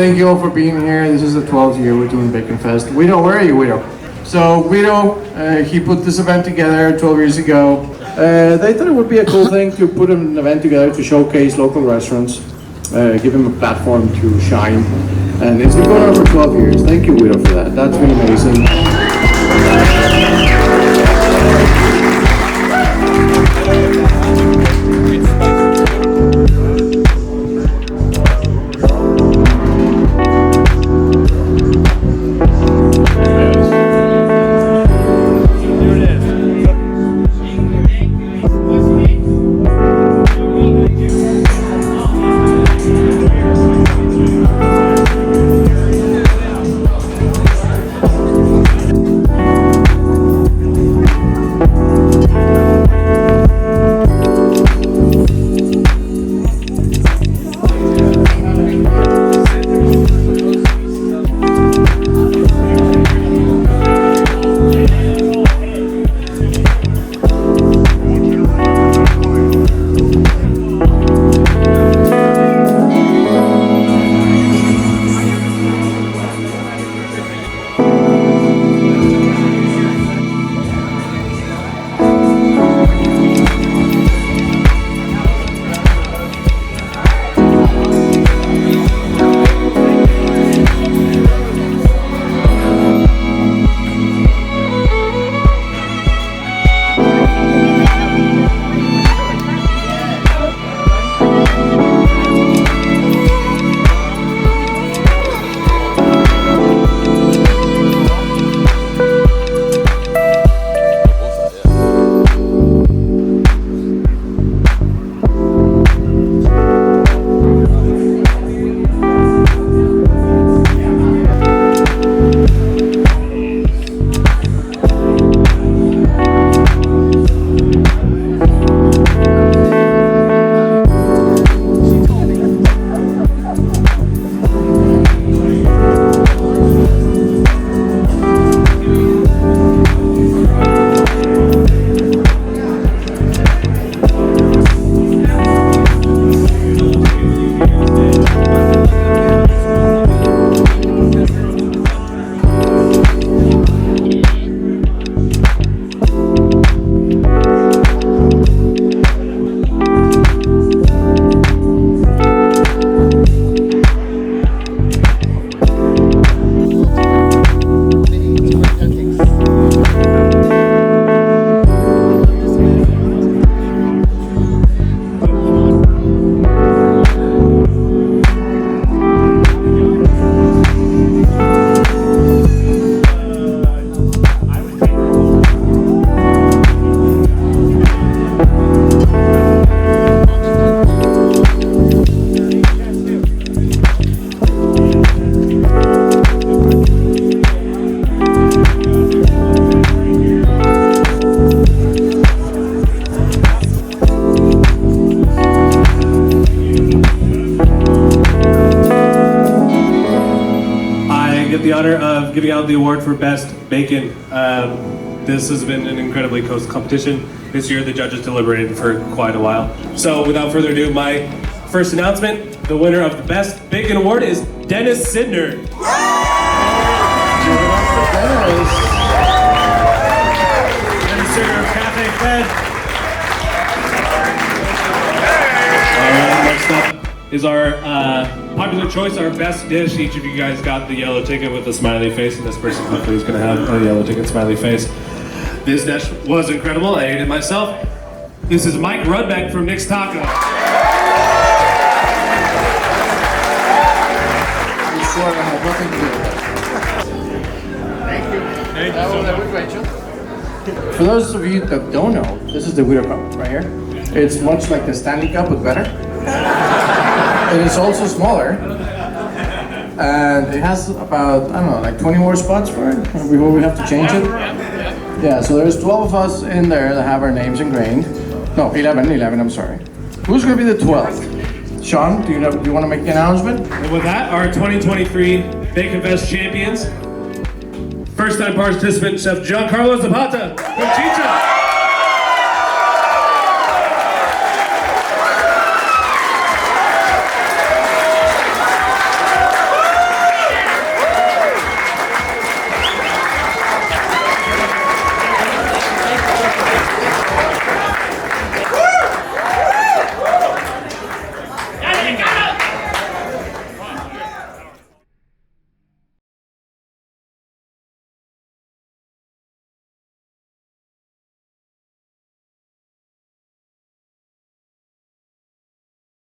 Thank you all for being here. This is the 12th year we're doing Bacon Fest. Guido, where are you, Guido? So Guido, he put this event together 12 years ago. They thought it would be a cool thing to put an event together to showcase local restaurants, give them a platform to shine. And it's been going on for 12 years. Thank you, Guido, for that. That's been amazing. The honor of giving out the award for Best Bacon. This has been an incredibly close competition. This year the judges deliberated for quite a while. So without further ado, my first announcement, the winner of the Best Bacon Award is Dennis Sydnor. Dennis Sydnor of Cafe Fed. Next up is our popular choice, our best dish. Each of you guys got the yellow ticket with a smiley face, and this person hopefully is going to have a yellow ticket smiley face. This dish was incredible. I ate it myself. This is Mike Rudbeck from Nick's Taco. I'm sure I have nothing to do with that. Thank you. Thank you so much. Rachel. For those of you that don't know, this is the Guido cup right here. It's much like the Stanley Cup, but better. It is also smaller, and it has about, I don't know, like 20 more spots for it before we have to change it. Yeah, so there's 12 of us in there that have our names ingrained. No, 11, I'm sorry. Who's going to be the 12th? Sean, do you want to make the announcement? And with that, our 2023 Bacon Fest champions, first-time participant, Chef Giancarlo Zapata from Chicha.